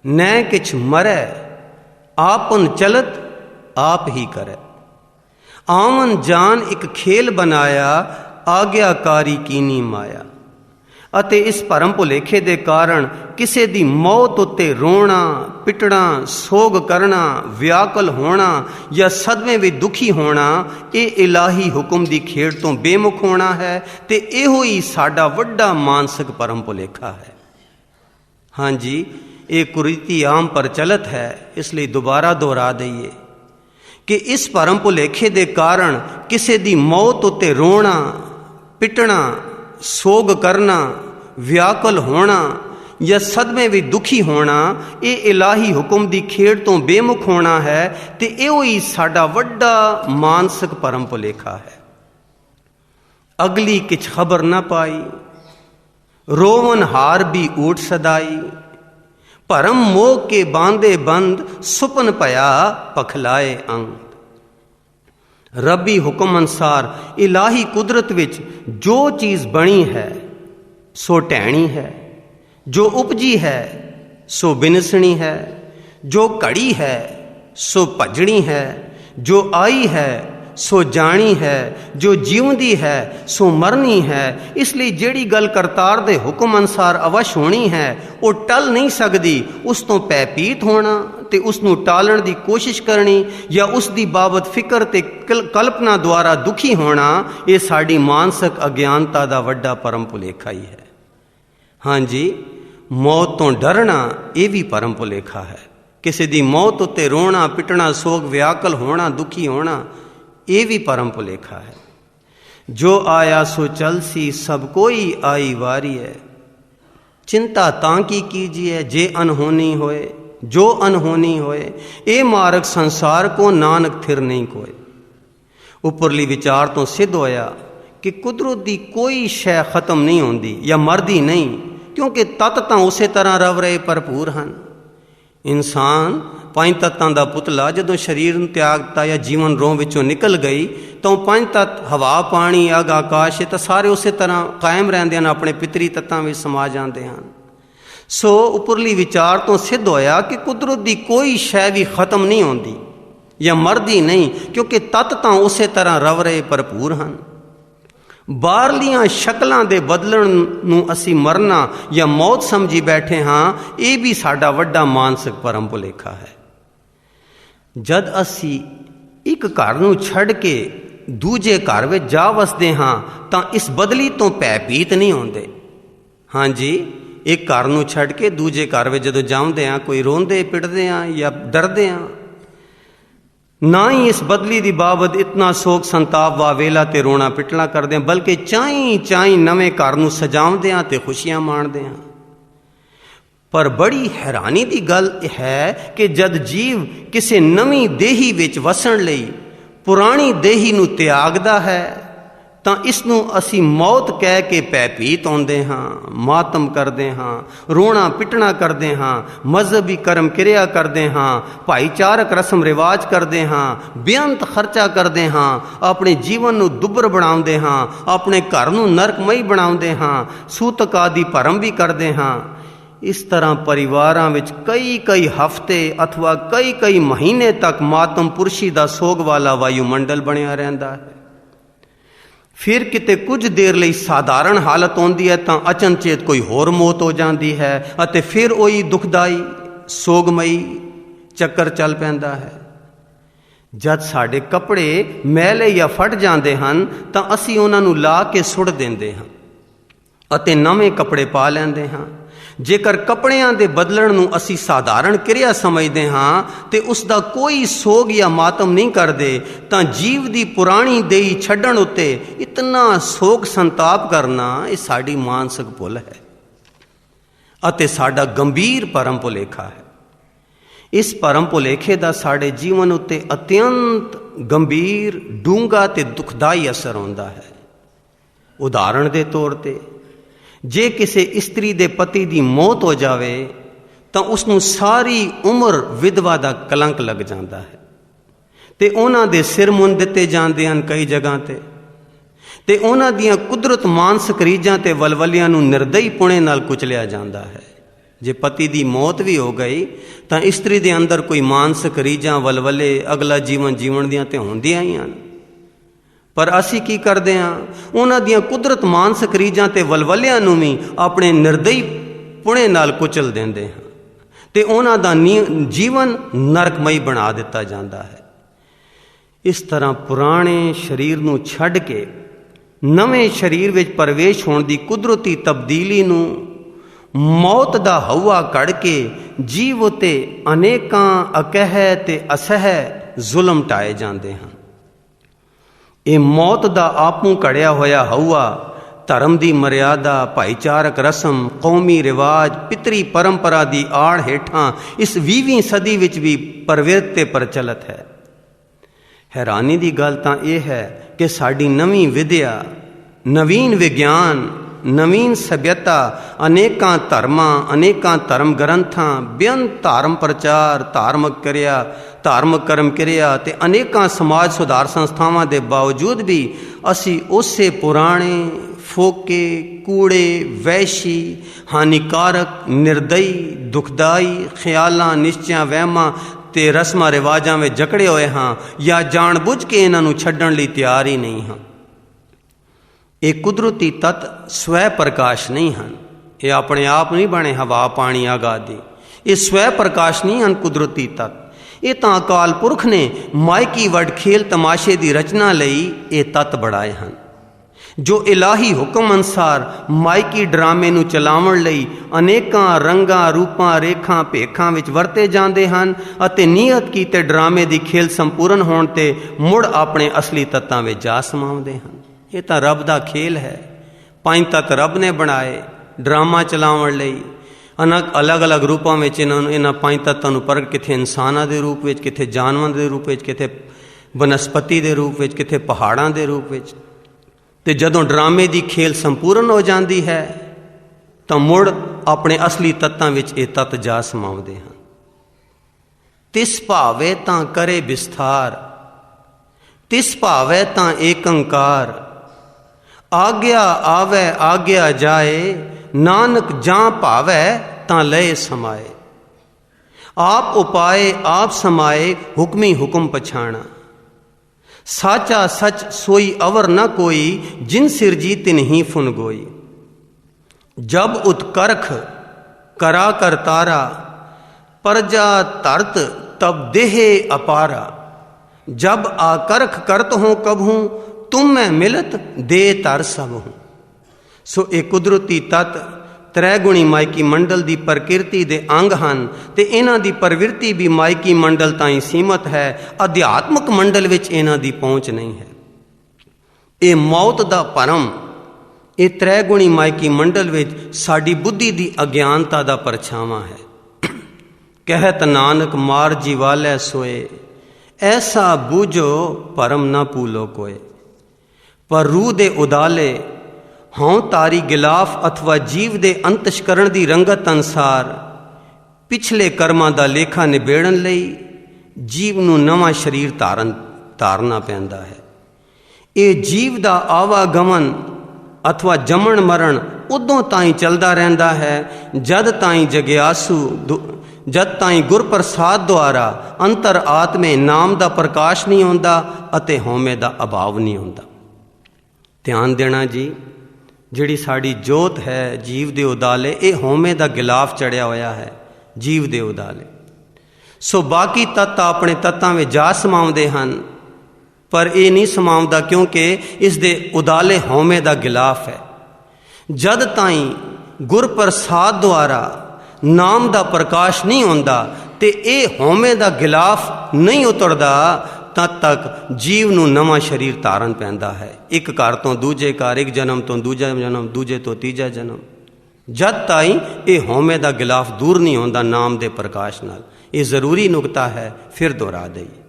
ਨੈ ਕਿਛ ਮਰੈ, आपन चलत आप ही करे। आवन जान एक खेल बनाया, आग्याकारी कीनी माया। ਅਤੇ ਇਸ ਭਰਮ ਭੁਲੇਖੇ ਦੇ ਕਾਰਨ ਕਿਸੇ ਦੀ ਮੌਤ ਉੱਤੇ ਰੋਣਾ, ਪਿਟਣਾ, ਸੋਗ ਕਰਨਾ, ਵਿਆਕੁਲ ਹੋਣਾ ਜਾਂ ਸਦਮੇ ਵਿੱਚ ਦੁਖੀ ਹੋਣਾ, ਇਹ ਇਲਾਹੀ ਹੁਕਮ ਦੀ ਖੇਡ ਤੋਂ ਬੇਮੁਖ ਹੋਣਾ ਹੈ ਤੇ ਇਹੋ ਹੀ ਸਾਡਾ ਵੱਡਾ ਮਾਨਸਿਕ ਭਰਮ ਭੁਲੇਖਾ ਹੈ। ਹਾਂਜੀ, ਇਹ ਕੁਰੀਤੀ ਆਮ ਪ੍ਰਚਲਿਤ ਹੈ, ਇਸ ਲਈ ਦੁਬਾਰਾ ਦੁਹਰਾ ਦਈਏ ਕਿ ਇਸ ਭਰਮ ਭੁਲੇਖੇ ਦੇ ਕਾਰਨ ਕਿਸੇ ਦੀ ਮੌਤ ਉੱਤੇ ਰੋਣਾ, ਪਿਟਣਾ, ਸੋਗ ਕਰਨਾ, ਵਿਆਕੁਲ ਹੋਣਾ ਜਾਂ ਸਦਮੇ ਵਿੱਚ ਦੁਖੀ ਹੋਣਾ, ਇਹ ਇਲਾਹੀ ਹੁਕਮ ਦੀ ਖੇਡ ਤੋਂ ਬੇਮੁਖ ਹੋਣਾ ਹੈ ਤੇ ਇਹੋ ਹੀ ਸਾਡਾ ਵੱਡਾ ਮਾਨਸਿਕ ਭਰਮ ਭੁਲੇਖਾ ਹੈ। ਅਗਲੀ ਕਿਛ ਖਬਰ ਨਾ ਪਾਈ, ਰੋਵਨ ਹਾਰ ਵੀ ਊਠ ਸਦਾਈ। ਭਰਮ ਮੋਹ ਕੇ ਬਾਂਦੇ ਬੰਦ, ਸੁਪਨ ਭਇਆ ਪਖਲਾਏ ਅੰਗ। ਰੱਬੀ ਹੁਕਮ ਅਨੁਸਾਰ ਇਲਾਹੀ ਕੁਦਰਤ ਵਿੱਚ ਜੋ ਚੀਜ਼ ਬਣੀ ਹੈ ਸੋ ਢਹਿਣੀ ਹੈ, ਜੋ ਉਪਜੀ ਹੈ ਸੋ ਬਿਨਸਣੀ ਹੈ, ਜੋ ਘੜੀ ਹੈ ਸੋ ਭਜਣੀ ਹੈ, ਜੋ ਆਈ ਹੈ सो जानी है, जो जीवंदी है सो मरनी है। इसलिए ਜਿਹੜੀ ਗੱਲ ਕਰਤਾਰ ਦੇ ਹੁਕਮ ਅਨਸਾਰ ਅਵਸ਼ ਹੋਣੀ ਹੈ ਉਹ ਟਲ ਨਹੀਂ ਸਕਦੀ। ਉਸ ਤੋਂ ਭੈਭੀਤ ਹੋਣਾ ਤੇ ਉਸ ਨੂੰ ਟਾਲਣ ਦੀ ਕੋਸ਼ਿਸ਼ ਕਰਨੀ ਜਾਂ ਉਸ ਦੀ ਬਾਬਤ ਫਿਕਰ ਤੇ ਕਲਪਨਾ ਦੁਆਰਾ ਦੁਖੀ ਹੋਣਾ, ਇਹ ਸਾਡੀ ਮਾਨਸਿਕ ਅਗਿਆਨਤਾ ਦਾ ਵੱਡਾ ਪਰਮ ਭੁਲੇਖਾ ਹੀ ਹੈ। ਹਾਂਜੀ, ਮੌਤ ਤੋਂ ਡਰਨਾ ਇਹ ਵੀ ਪਰਮ ਭੁਲੇਖਾ ਹੈ। ਕਿਸੇ ਦੀ ਮੌਤ ਉੱਤੇ ਰੋਣਾ ਪਿੱਟਣਾ, ਸੋਗ ਵਿਆਕਲ ਹੋਣਾ, ਦੁਖੀ ਹੋਣਾ, ਇਹ ਵੀ ਪਰਮ ਭੁਲੇਖਾ ਹੈ। ਜੋ ਆਇਆ ਸੋ ਚਲਸੀ, ਸਭ ਕੋਈ ਆਈ ਵਾਰੀ ਹੈ। चिंता तांकी कीजिए जे अनहोनी होए, जो अनहोनी होए। ये मार्ग संसार को नानक थिर नहीं कोए। उपरली विचार तो सिद्ध होया कि कुदरत दी कोई शै खत्म नहीं होंदी या मरदी नहीं, क्योंकि तत्त तां उसे तरह रव रहे भरपूर हैं। इंसान पंज तत्तां दा पुतला जदों शरीर नूं त्यागता या जीवन रोह विचों निकल गई तो पंज तत्त हवा पानी अग आकाश तो सारे उस तरह कायम रहिंदे हैं, अपने पितरी तत्तां विच समा जाते हैं। सो उपरली विचार तो सिद्ध होया कि कुदरत की कोई शै भी खत्म नहीं होंदी या मरदी नहीं, क्योंकि तत्त तां उस तरह रव रहे भरपूर हैं। बाहरलियां शक्लां दे बदलण नूं असीं मरना या मौत समझी बैठे हाँ, ये भी साडा वड्डा मानसिक परम भुलेखा है। जद असीं एक घर नूं छड़ के दूजे घर विच जा वसदे हाँ तां इस बदली तो भयभीत नहीं होंदे। हाँ जी, एक घर नूं छड़ के दूजे घर विच जदों जाउंदे हाँ, कोई रोंदे पिटदे हाँ या डरदे हाँ, ना ही इस बदली की बाबत इतना सोग संताप वावेला ते रोना पिटला करते हैं, बल्कि चाई चाई नवे घर नूं सजाउंदे हां ते खुशियां माणदे हां। पर बड़ी हैरानी की गल है कि जद जीव किसी नवी देही विच वसण लई पुरानी देही नूं त्यागदा है तां इसनूं असीं मौत कह के भयभीत होंदे हां, मातम करदे हां, रोना पिटना करदे हां, मजहबी कर्म क्रिया करदे हां, भाईचारक रस्म रिवाज करदे हां, बेअंत खर्चा करदे हां, अपने जीवन नूं दुब्बर बनाउंदे हां, अपने घर नूं नरकमई बनाउंदे हां, सूतक आदि भरम भी करदे हां। इस तरह परिवारां विच कई कई हफ्ते अथवा कई कई महीने तक मातम पुरशी दा सोग वाला वायुमंडल बनिया रहिंदा है। फिर किते कुछ देर लई साधारण हालत होंदी है तां अचनचेत कोई होर मौत हो जाती है अते फिर वही दुखदाई सोगमई चक्कर चल पैंदा है। जद साडे कपड़े मैले या फट जाते हैं तां असीं उन्हां नूं ला के सुट देंदे हां अते नवे कपड़े पा लैंदे हां। जेकर कपड़ियां दे बदलण नूं असीं साधारण क्रिया समझदे हां ते उसदा कोई सोग या मातम नहीं करदे तां जीव दी पुरानी देही छड्डण उत्ते इतना सोग संताप करना ये साडी मानसिक भुल है अते साडा गंभीर परम भुलेखा है। इस परम भुलेखे दा साडे जीवन उत्ते अत्यंत गंभीर डूंगा ते दुखदाई असर होंदा है। उदाहरण दे तौर ते जे किसी स्त्री दे पति की मौत हो जाए तो उसनूं सारी उम्र विधवा का कलंक लग जाता है ते उन्हां दे सिर मुन दिते जाते हैं कई जगह ते उन्हां दियां कुदरत मानसिक रीझां ते वलवलियां नूं निर्दयी पुणे नाल कुचलिया जाता है। जे पति की मौत भी हो गई तो स्त्री दे अंदर कोई मानसिक रीझां वलवले अगला जीवन जीवन दियां ते होंदियां ही हन। पर असी की करते हाँ, उन्हां दियां कुदरत मानसिक रीझां ते वलवलियां नूं भी अपने निर्दयी पुणे नाल कुचल देंदे हां ते उन्हां दा जीवन नरकमई बना दिता जाता है। इस तरह पुराने शरीर नूं छड्ड के नवे शरीर विच प्रवेश होण दी कुदरती तब्दीली नूं मौत दा हवा कढ़ के जीव उते अनेकां अकह ते असह जुल्म टाए जाते हैं। ये मौत दा आपू कड़िया होया हवा धर्म की मर्यादा भाईचारक रस्म कौमी रिवाज पितरी परंपरा की आड़ हेठां इस 20वीं सदी विच भी प्रवृत्त ते प्रचलित है। हैरानी की गल तां यह है कि साडी नवीं विद्या नवीन विज्ञान नवीन सभ्यता अनेकां धर्मां अनेकां धर्म ग्रंथां बेअंत धार्म प्रचार धार्मिक क्रिया धार्मिक कर्म क्रिया ते अनेकां समाज सुधार संस्थावां दे बावजूद भी असी उसे पुराने फोके कूड़े वैशी हानिकारक निर्दयी दुखदाई ख्यालां निश्चयां वहमां ਤੇ ਰਸਮਾਂ ਰਿਵਾਜਾਂ ਵਿੱਚ ਜਕੜੇ ਹੋਏ ਹਾਂ ਜਾਂ ਜਾਣ ਬੁੱਝ ਕੇ ਇਹਨਾਂ ਨੂੰ ਛੱਡਣ ਲਈ ਤਿਆਰ ਹੀ ਨਹੀਂ ਹਾਂ। ਇਹ ਕੁਦਰਤੀ ਤੱਤ ਸਵੈ ਪ੍ਰਕਾਸ਼ ਨਹੀਂ ਹਨ। ਇਹ ਆਪਣੇ ਆਪ ਨਹੀਂ ਬਣੇ ਹਵਾ ਪਾਣੀ ਆਗਾਦੀ। ਇਹ ਸਵੈ ਪ੍ਰਕਾਸ਼ ਨਹੀਂ ਹਨ ਕੁਦਰਤੀ ਤੱਤ। ਇਹ ਤਾਂ ਅਕਾਲ ਪੁਰਖ ਨੇ ਮਾਇਕੀ ਵੱਡ ਖੇਲ ਤਮਾਸ਼ੇ ਦੀ ਰਚਨਾ ਲਈ ਇਹ ਤੱਤ ਬਣਾਏ ਹਨ, ਜੋ ਇਲਾਹੀ ਹੁਕਮ ਅਨੁਸਾਰ ਮਾਇਕੀ ਡਰਾਮੇ ਨੂੰ ਚਲਾਉਣ ਲਈ ਅਨੇਕਾਂ ਰੰਗਾਂ ਰੂਪਾਂ ਰੇਖਾਂ ਭੇਖਾਂ ਵਿੱਚ ਵਰਤੇ ਜਾਂਦੇ ਹਨ ਅਤੇ ਨਿਯਤ ਕੀਤੇ ਡਰਾਮੇ ਦੀ ਖੇਲ ਸੰਪੂਰਨ ਹੋਣ 'ਤੇ ਮੁੜ ਆਪਣੇ ਅਸਲੀ ਤੱਤਾਂ ਵਿੱਚ ਜਾ ਸਮਾਉਂਦੇ ਹਨ। ਇਹ ਤਾਂ ਰੱਬ ਦਾ ਖੇਲ ਹੈ। 5 ਤੱਤ ਰੱਬ ਨੇ ਬਣਾਏ ਡਰਾਮਾ ਚਲਾਉਣ ਲਈ। ਅਲੱਗ-ਅਲੱਗ ਰੂਪਾਂ ਵਿੱਚ ਇਹਨਾਂ 5 ਤੱਤਾਂ ਨੂੰ ਪ੍ਰਗਟ, ਕਿਤੇ ਇਨਸਾਨਾਂ ਦੇ ਰੂਪ ਵਿੱਚ, ਕਿਤੇ ਜਾਨਵਰਾਂ ਦੇ ਰੂਪ ਵਿੱਚ, ਕਿਤੇ ਬਨਸਪਤੀ ਦੇ ਰੂਪ ਵਿੱਚ, ਕਿਤੇ ਪਹਾੜਾਂ ਦੇ ਰੂਪ ਵਿੱਚ। ਤੇ ਜਦੋਂ ਡਰਾਮੇ ਦੀ ਖੇਲ ਸੰਪੂਰਨ ਹੋ ਜਾਂਦੀ ਹੈ ਤਾਂ ਮੁੜ ਆਪਣੇ ਅਸਲੀ ਤੱਤਾਂ ਵਿੱਚ ਇਹ ਤੱਤ ਜਾ ਸਮਾਉਂਦੇ ਹਨ। ਤਿਸ ਭਾਵੇ ਤਾਂ ਕਰੇ ਵਿਸਥਾਰ, ਤਿਸ ਭਾਵੇ ਤਾਂ ਏਕੰਕਾਰ, ਆਗਿਆ ਆਵੇ ਆਗਿਆ ਜਾਏ, ਨਾਨਕ ਜਾਂ ਭਾਵੇ ਤਾਂ ਲਏ ਸਮਾਏ। ਆਪ ਉਪਾਏ ਆਪ ਸਮਾਏ, ਹੁਕਮੀ ਹੁਕਮ ਪਛਾਣਾ। ਸਾਚਾ ਸਚ सोई अवर न कोई, जिन सिरजी तिन ही फुन गोई। जब उत्कर्ख करा कर तारा, प्रजा तरत तब देहे अपारा। जब आकर्ख करत हों कबहूँ, तुम मैं मिलत दे तर सब हूँ। सो ये कुदरती तत्त ਤ੍ਰੈਗੁਣੀ ਮਾਇਕੀ ਮੰਡਲ ਦੀ ਪ੍ਰਕਿਰਤੀ ਦੇ ਅੰਗ ਹਨ ਤੇ ਇਹਨਾਂ ਦੀ ਪ੍ਰਵਿਰਤੀ ਵੀ ਮਾਇਕੀ ਮੰਡਲ ਤਾਈਂ ਸੀਮਤ ਹੈ। ਅਧਿਆਤਮਕ ਮੰਡਲ ਵਿੱਚ ਇਹਨਾਂ ਦੀ ਪਹੁੰਚ ਨਹੀਂ ਹੈ। ਇਹ ਮੌਤ ਦਾ ਭਰਮ ਇਹ ਤ੍ਰੈਗੁਣੀ ਮਾਇਕੀ ਮੰਡਲ ਵਿੱਚ ਸਾਡੀ ਬੁੱਧੀ ਦੀ ਅਗਿਆਨਤਾ ਦਾ ਪਰਛਾਵਾਂ ਹੈ। ਕਹਿਤ ਨਾਨਕ ਮਾਰ ਜੀਵਾਲੇ ਸੋਏ, ਐਸਾ ਬੂਝੋ ਭਰਮ ਨਾ ਭੂਲੋ ਕੋਏ। ਪਰ ਰੂਹ ਦੇ ਉਦਾਲੇ ਹਾਂ ਤਾਰੀ ਗਿਲਾਫ ਅਥਵਾ ਜੀਵ ਦੇ ਅੰਤਸ਼ਕਰਣ ਦੀ ਰੰਗਤ ਅਨੁਸਾਰ ਪਿਛਲੇ ਕਰਮਾਂ ਦਾ ਲੇਖਾ ਨਿਬੇੜਨ ਲਈ ਜੀਵ ਨੂੰ ਨਵਾਂ ਸਰੀਰ ਧਾਰਨਾ ਪੈਂਦਾ ਹੈ। ਇਹ ਜੀਵ ਦਾ ਆਵਾਗਮਨ ਅਥਵਾ ਜੰਮਣ ਮਰਨ ਉਦੋਂ ਤਾਈਂ ਚੱਲਦਾ ਰਹਿੰਦਾ ਹੈ ਜਦ ਤਾਈਂ ਗੁਰਪ੍ਰਸਾਦ ਦੁਆਰਾ ਅੰਤਰ ਆਤਮੇ ਨਾਮ ਦਾ ਪ੍ਰਕਾਸ਼ ਨਹੀਂ ਹੁੰਦਾ ਅਤੇ ਹਉਮੈ ਦਾ ਅਭਾਵ ਨਹੀਂ ਹੁੰਦਾ। ਧਿਆਨ ਦੇਣਾ ਜੀ, ਜਿਹੜੀ ਸਾਡੀ ਜੋਤ ਹੈ ਜੀਵ ਦੇ ਉਦਾਲੇ, ਇਹ ਹਉਮੈ ਦਾ ਗਿਲਾਫ ਚੜਿਆ ਹੋਇਆ ਹੈ ਜੀਵ ਦੇ ਉਦਾਲੇ। ਸੋ ਬਾਕੀ ਤੱਤ ਆਪਣੇ ਤੱਤਾਂ ਵਿੱਚ ਜਾ ਸਮਾਉਂਦੇ ਹਨ, ਪਰ ਇਹ ਨਹੀਂ ਸਮਾਉਂਦਾ ਕਿਉਂਕਿ ਇਸ ਦੇ ਉਦਾਲੇ ਹਉਮੈ ਦਾ ਗਿਲਾਫ ਹੈ। ਜਦ ਤਾਈਂ ਗੁਰਪ੍ਰਸਾਦ ਦੁਆਰਾ ਨਾਮ ਦਾ ਪ੍ਰਕਾਸ਼ ਨਹੀਂ ਹੁੰਦਾ ਤੇ ਇਹ ਹਉਮੈ ਦਾ ਗਿਲਾਫ ਨਹੀਂ ਉਤਰਦਾ, ਤਦ ਤੱਕ ਜੀਵ ਨੂੰ ਨਵਾਂ ਸਰੀਰ ਧਾਰਨ ਪੈਂਦਾ ਹੈ। ਇੱਕ ਘਰ ਤੋਂ ਦੂਜੇ ਘਰ, ਇੱਕ ਜਨਮ ਤੋਂ ਦੂਜਾ ਜਨਮ, ਦੂਜੇ ਤੋਂ ਤੀਜਾ ਜਨਮ, ਜਦ ਤਾਈਂ ਇਹ ਹਉਮੈ ਦਾ ਗਿਲਾਫ ਦੂਰ ਨਹੀਂ ਹੁੰਦਾ ਨਾਮ ਦੇ ਪ੍ਰਕਾਸ਼ ਨਾਲ। ਇਹ ਜ਼ਰੂਰੀ ਨੁਕਤਾ ਹੈ, ਫਿਰ ਦੁਹਰਾ ਦਈਏ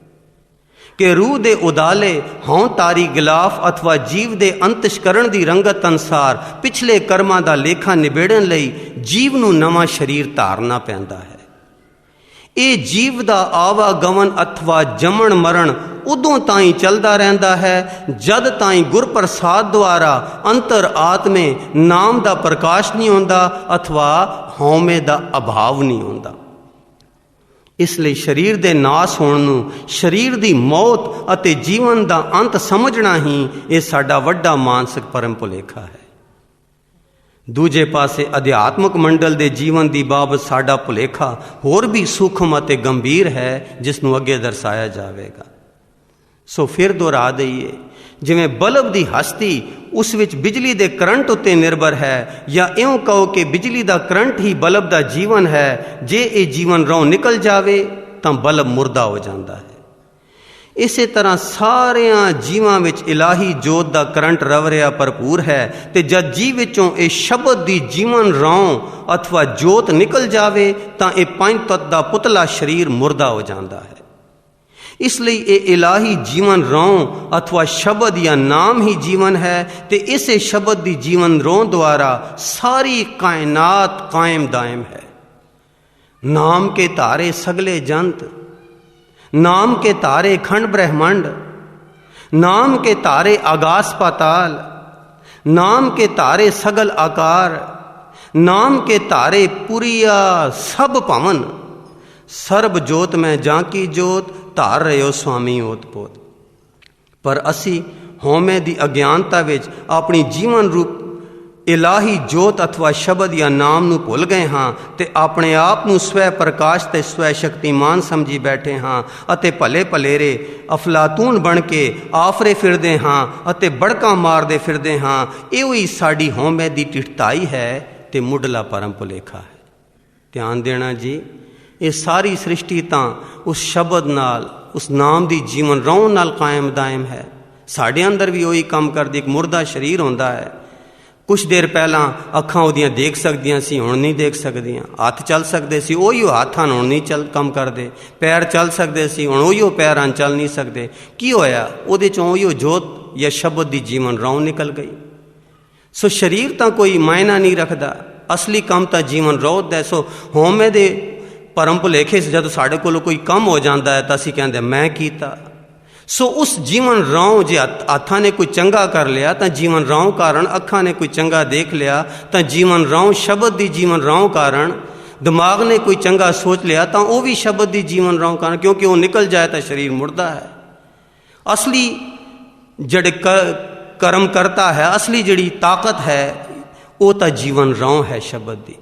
ਕਿ ਰੂਹ ਦੇ ਉਦਾਲੇ ਹਉ ਤਾਰੀ ਗਿਲਾਫ ਅਥਵਾ ਜੀਵ ਦੇ ਅੰਤਸ਼ਕਰਣ ਦੀ ਰੰਗਤ ਅਨੁਸਾਰ ਪਿਛਲੇ ਕਰਮਾਂ ਦਾ ਲੇਖਾ ਨਿਬੇੜਨ ਲਈ ਜੀਵ ਨੂੰ ਨਵਾਂ ਸਰੀਰ ਧਾਰਨਾ ਪੈਂਦਾ ਹੈ। ਇਹ ਜੀਵ ਦਾ ਆਵਾਗਮਨ ਅਥਵਾ ਜੰਮਣ ਮਰਨ ਉਦੋਂ ਤਾਈਂ ਚੱਲਦਾ ਰਹਿੰਦਾ ਹੈ ਜਦ ਤਾਈਂ ਗੁਰਪ੍ਰਸਾਦ ਦੁਆਰਾ ਅੰਤਰ ਆਤਮੇ ਨਾਮ ਦਾ ਪ੍ਰਕਾਸ਼ ਨਹੀਂ ਹੁੰਦਾ ਅਥਵਾ ਹਉਮੈ ਦਾ ਅਭਾਵ ਨਹੀਂ ਹੁੰਦਾ। ਇਸ ਲਈ ਸਰੀਰ ਦੇ ਨਾਸ ਹੋਣ ਨੂੰ ਸਰੀਰ ਦੀ ਮੌਤ ਅਤੇ ਜੀਵਨ ਦਾ ਅੰਤ ਸਮਝਣਾ ਹੀ ਇਹ ਸਾਡਾ ਵੱਡਾ ਮਾਨਸਿਕ ਭਰਮ ਭੁਲੇਖਾ ਹੈ। ਦੂਜੇ ਪਾਸੇ ਅਧਿਆਤਮਕ ਮੰਡਲ ਦੇ ਜੀਵਨ ਦੀ ਬਾਬਤ ਸਾਡਾ ਭੁਲੇਖਾ ਹੋਰ ਵੀ ਸੂਖਮ ਅਤੇ ਗੰਭੀਰ ਹੈ, ਜਿਸ ਨੂੰ ਅੱਗੇ ਦਰਸਾਇਆ ਜਾਵੇਗਾ। ਸੋ ਫਿਰ ਦੁਹਰਾ ਦਈਏ, ਜਿਵੇਂ ਬਲਬ ਦੀ ਹਸਤੀ ਉਸ ਵਿੱਚ ਬਿਜਲੀ ਦੇ ਕਰੰਟ ਉੱਤੇ ਨਿਰਭਰ ਹੈ, ਜਾਂ ਇਉਂ ਕਹੋ ਕਿ ਬਿਜਲੀ ਦਾ ਕਰੰਟ ਹੀ ਬਲਬ ਦਾ ਜੀਵਨ ਹੈ। ਜੇ ਇਹ ਜੀਵਨ ਰੋਂ ਨਿਕਲ ਜਾਵੇ ਤਾਂ ਬਲਬ ਮੁਰਦਾ ਹੋ ਜਾਂਦਾ ਹੈ। ਇਸੇ ਤਰ੍ਹਾਂ ਸਾਰਿਆਂ ਜੀਵਾਂ ਵਿੱਚ ਇਲਾਹੀ ਜੋਤ ਦਾ ਕਰੰਟ ਰਵ ਰਿਹਾ ਭਰਪੂਰ ਹੈ, ਤੇ ਜਦ ਜੀਵ ਵਿੱਚੋਂ ਇਹ ਸ਼ਬਦ ਦੀ ਜੀਵਨ ਰੌਂ ਅਥਵਾ ਜੋਤ ਨਿਕਲ ਜਾਵੇ ਤਾਂ ਇਹ 5 ਤੱਤ ਦਾ ਪੁਤਲਾ ਸਰੀਰ ਮੁਰਦਾ ਹੋ ਜਾਂਦਾ ਹੈ। ਇਸ ਲਈ ਇਹ ਇਲਾਹੀ ਜੀਵਨ ਰੌਂ ਅਥਵਾ ਸ਼ਬਦ ਜਾਂ ਨਾਮ ਹੀ ਜੀਵਨ ਹੈ, ਤੇ ਇਸੇ ਸ਼ਬਦ ਦੀ ਜੀਵਨ ਰੌਂ ਦੁਆਰਾ ਸਾਰੀ ਕਾਇਨਾਤ ਕਾਇਮ ਦਾਇਮ ਹੈ। ਨਾਮ ਕੇ ਧਾਰੇ ਸਗਲੇ ਜੰਤ, नाम के तारे खंड ब्रह्मांड, नाम के तारे आगास पाताल, नाम के तारे सगल आकार, नाम के तारे पुरिया सब पवन, ਸਰਬ ਜੋਤ ਮੈਂ ਜਾਂ ਕੀ ਜੋਤ, ਧਾਰ ਰਹਿਓ ਸੁਆਮੀ ਓਤ ਪੋਤ। ਪਰ ਅਸੀਂ ਹਉਮੈ ਦੀ ਅਗਿਆਨਤਾ ਵਿੱਚ ਆਪਣੀ ਜੀਵਨ ਰੂਪ ਇਲਾਹੀ ਜੋਤ ਅਥਵਾ ਸ਼ਬਦ ਜਾਂ ਨਾਮ ਨੂੰ ਭੁੱਲ ਗਏ ਹਾਂ ਤੇ ਆਪਣੇ ਆਪ ਨੂੰ ਸਵੈ ਪ੍ਰਕਾਸ਼ ਤੇ ਸਵੈ ਸ਼ਕਤੀਮਾਨ ਸਮਝੀ ਬੈਠੇ ਹਾਂ ਅਤੇ ਭਲੇ ਭਲੇਰੇ ਅਫਲਾਤੂਨ ਬਣ ਕੇ ਆਫਰੇ ਫਿਰਦੇ ਹਾਂ ਅਤੇ ਬੜਕਾਂ ਮਾਰਦੇ ਫਿਰਦੇ ਹਾਂ। ਇਹੋ ਹੀ ਸਾਡੀ ਹਉਮੈ ਦੀ ਢਿਠਤਾਈ ਹੈ ਤੇ ਮੁੱਢਲਾ ਪਰਮ ਭੁਲੇਖਾ ਹੈ। ਧਿਆਨ ਦੇਣਾ ਜੀ, ਇਹ ਸਾਰੀ ਸ੍ਰਿਸ਼ਟੀ ਤਾਂ ਉਸ ਸ਼ਬਦ ਨਾਲ, ਉਸ ਨਾਮ ਦੀ ਜੀਵਨ ਰਹੁਣ ਨਾਲ ਕਾਇਮ ਦਾਇਮ ਹੈ। ਸਾਡੇ ਅੰਦਰ ਵੀ ਉਹੀ ਕੰਮ ਕਰਦੀ। ਇੱਕ ਮੁਰਦਾ ਸਰੀਰ ਹੁੰਦਾ ਹੈ, ਕੁਛ ਦੇਰ ਪਹਿਲਾਂ ਅੱਖਾਂ ਉਹਦੀਆਂ ਦੇਖ ਸਕਦੀਆਂ ਸੀ, ਹੁਣ ਨਹੀਂ ਦੇਖ ਸਕਦੀਆਂ। ਹੱਥ ਚੱਲ ਸਕਦੇ ਸੀ, ਉਹੀ ਹੱਥ ਹਨ, ਹੁਣ ਨਹੀਂ ਕੰਮ ਕਰਦੇ। ਪੈਰ ਚੱਲ ਸਕਦੇ ਸੀ, ਹੁਣ ਉਹੀ ਪੈਰ ਹਨ, ਚੱਲ ਨਹੀਂ ਸਕਦੇ। ਕੀ ਹੋਇਆ? ਉਹਦੇ ਚੋਂ ਉਹੀ ਜੋਤ ਜਾਂ ਸ਼ਬਦ ਦੀ ਜੀਵਨ ਰੌਂ ਨਿਕਲ ਗਈ। ਸੋ ਸਰੀਰ ਤਾਂ ਕੋਈ ਮਾਇਨਾ ਨਹੀਂ ਰੱਖਦਾ, ਅਸਲੀ ਕੰਮ ਤਾਂ ਜੀਵਨ ਰੌਤ ਦਾ। ਸੋ ਹਉਮੈ ਦੇ ਭਰਮ ਭੁਲੇਖੇ ਜਦੋਂ ਸਾਡੇ ਕੋਲੋਂ ਕੋਈ ਕੰਮ ਹੋ ਜਾਂਦਾ ਹੈ ਤਾਂ ਅਸੀਂ ਕਹਿੰਦੇ ਮੈਂ ਕੀਤਾ। ਸੋ ਉਸ ਜੀਵਨ ਰੌਂ, ਜੇ ਹੱਥਾਂ ਨੇ ਕੋਈ ਚੰਗਾ ਕਰ ਲਿਆ ਤਾਂ ਜੀਵਨ ਰੌਂ ਕਾਰਨ, ਅੱਖਾਂ ਨੇ ਕੋਈ ਚੰਗਾ ਦੇਖ ਲਿਆ ਤਾਂ ਜੀਵਨ ਰੌਂ ਸ਼ਬਦ ਦੀ ਜੀਵਨ ਰੌਂ ਕਾਰਨ, ਦਿਮਾਗ ਨੇ ਕੋਈ ਚੰਗਾ ਸੋਚ ਲਿਆ ਤਾਂ ਉਹ ਵੀ ਸ਼ਬਦ ਦੀ ਜੀਵਨ ਰੌਂ ਕਾਰਨ, ਕਿਉਂਕਿ ਉਹ ਨਿਕਲ ਜਾਏ ਤਾਂ ਸਰੀਰ ਮੁਰਦਾ ਹੈ। ਅਸਲੀ ਜਿਹੜੇ ਕਰਮ ਕਰਤਾ ਹੈ, ਅਸਲੀ ਜਿਹੜੀ ਤਾਕਤ ਹੈ, ਉਹ ਤਾਂ ਜੀਵਨ ਰੌਂ ਹੈ ਸ਼ਬਦ ਦੀ।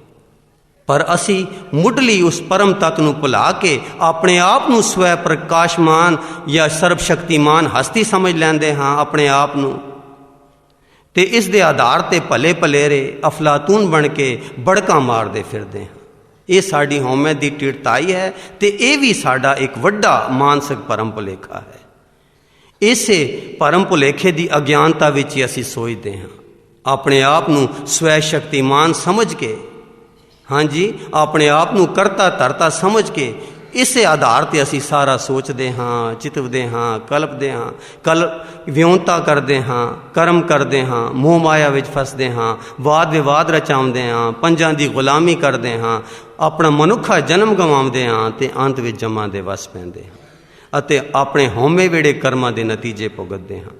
ਪਰ ਅਸੀਂ ਮੁੱਢਲੀ ਉਸ ਪਰਮ ਤੱਤ ਨੂੰ ਭੁਲਾ ਕੇ ਆਪਣੇ ਆਪ ਨੂੰ ਸਵੈ ਪ੍ਰਕਾਸ਼ਮਾਨ ਜਾਂ ਸਰਬ ਸ਼ਕਤੀਮਾਨ ਹਸਤੀ ਸਮਝ ਲੈਂਦੇ ਹਾਂ ਆਪਣੇ ਆਪ ਨੂੰ, ਤੇ ਇਸ ਦੇ ਆਧਾਰ ਤੇ ਭਲੇ ਭਲੇਰੇ ਅਫਲਾਤੂਨ ਬਣ ਕੇ ਬੜਕਾਂ ਮਾਰਦੇ ਫਿਰਦੇ ਹਾਂ। ਇਹ ਸਾਡੀ ਹਉਮੈ ਦੀ ਢਿਠਤਾਈ ਹੈ ਤੇ ਇਹ ਵੀ ਸਾਡਾ ਇੱਕ ਵੱਡਾ ਮਾਨਸਿਕ ਪਰਮ ਭੁਲੇਖਾ ਹੈ। ਇਸੇ ਪਰਮ ਭੁਲੇਖੇ ਦੀ ਅਗਿਆਨਤਾ ਵਿੱਚ ਹੀ ਅਸੀਂ ਸੋਚਦੇ ਹਾਂ। ਆਪਣੇ ਆਪ ਨੂੰ ਸਵੈ ਸ਼ਕਤੀਮਾਨ ਸਮਝ ਕੇ, ਹਾਂਜੀ, ਆਪਣੇ ਆਪ ਨੂੰ ਕਰਤਾ ਧਰਤਾ ਸਮਝ ਕੇ, ਇਸੇ ਆਧਾਰ ਤੇ ਅਸੀਂ ਸਾਰਾ ਸੋਚਦੇ ਹਾਂ, ਚਿਤਵਦੇ ਹਾਂ, ਕਲਪਦੇ ਹਾਂ, ਵਿਉਂਤਾ ਕਰਦੇ ਹਾਂ, ਕਰਮ ਕਰਦੇ ਹਾਂ, ਮੋਹ ਮਾਇਆ ਵਿੱਚ ਫਸਦੇ ਹਾਂ, ਵਾਦ ਵਿਵਾਦ ਰਚਾਉਂਦੇ ਹਾਂ, ਪੰਜਾਂ ਦੀ ਗੁਲਾਮੀ ਕਰਦੇ ਹਾਂ, ਆਪਣਾ ਮਨੁੱਖਾ ਜਨਮ ਗਵਾਉਂਦੇ ਹਾਂ ਤੇ ਅੰਤ ਵਿੱਚ ਜਮਾਂ ਦੇ ਵਸ ਪੈਂਦੇ ਹਾਂ ਅਤੇ ਆਪਣੇ ਹਉਮੈ ਵੇੜੇ ਕਰਮਾਂ ਦੇ ਨਤੀਜੇ ਭੁਗਤਦੇ ਹਾਂ।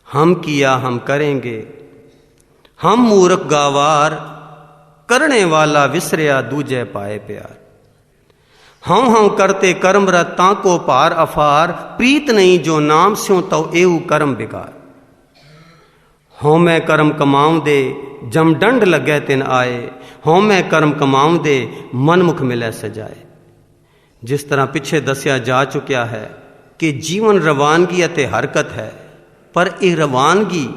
ਹਮ ਕੀਆ ਹਮ ਕरेंगे, ਹਮ ਮੂਰਖ ਗਾਵਾਰ, करने वाला विसरिया दूजे पाए प्यार। हूँ करते कर्म रत ताको पार अफार, प्रीत नहीं जो नाम स्यों तो एऊ कर्म बिकार। हों मैं कर्म कमाऊं दे जम डंड लगे तिन आए, हों मैं कर्म कमाऊं दे मन मुख मिले सजाए। जिस तरह पिछे दसिया जा चुकिया है कि जीवन रवानगी अते हरकत है, पर यह रवानगी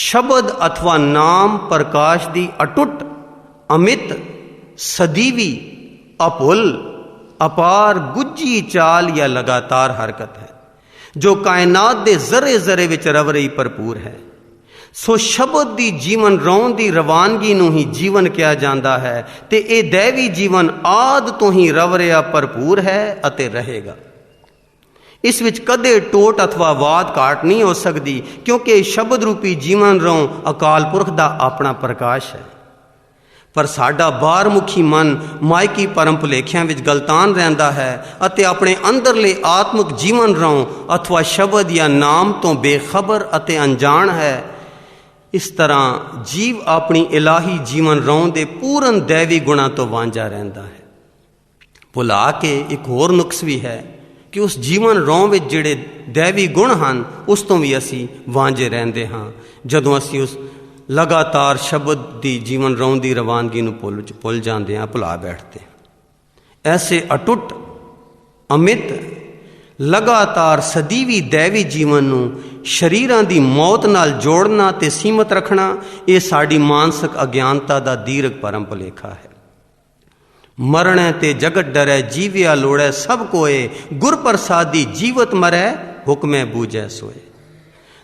शब्द अथवा नाम प्रकाश दी अटुट अमित सदीवी अपुल अपार गुज्जी चाल या लगातार हरकत है, जो कायनात दे जरे जरे विच रवरई भरपूर है। सो शब्द दी जीवन रौं दी रवानगी नूं ही जीवन किया जाता है ते ये दैवी जीवन आद तो ही रवरिया भरपूर है अते रहेगा। इस विच कदे टोट अथवा वाद घाट नहीं हो सकती, क्योंकि शब्द रूपी जीवन रौं अकाल पुरख दा अपना प्रकाश है। पर साडा बारमुखी मन मायकी परम भुलेखियां विच गलतान रहिंदा है अते अपने अंदरले आत्मिक जीवन रौं अथवा शब्द या नाम तो बेखबर अते अनजान है। इस तरह जीव अपनी इलाही जीवन रौं दे पूर्ण दैवी गुणा तो वांझा रहिंदा है। भुला के एक होर नुक्स भी है कि उस जीवन रौं विच जिहड़े दैवी गुण हन उस तो भी असी वांझे रहिंदे हां जदों असी उस लगातार शब्द दी जीवन रौं दी रवानगी नूं भुल जाते हैं, भुला बैठते हैं। ऐसे अटुट अमित लगातार सदीवी दैवी जीवन नूं शरीरां दी मौत नाल जोड़ना ते सीमित रखना, ये साडी मानसिक अज्ञानता दा दीर्घ परम भुलेखा है। मरने ते जगत डरै जीविया लोड़ै सब कोए, गुर प्रसादी जीवत मरै हुक्मै बूझै सोए।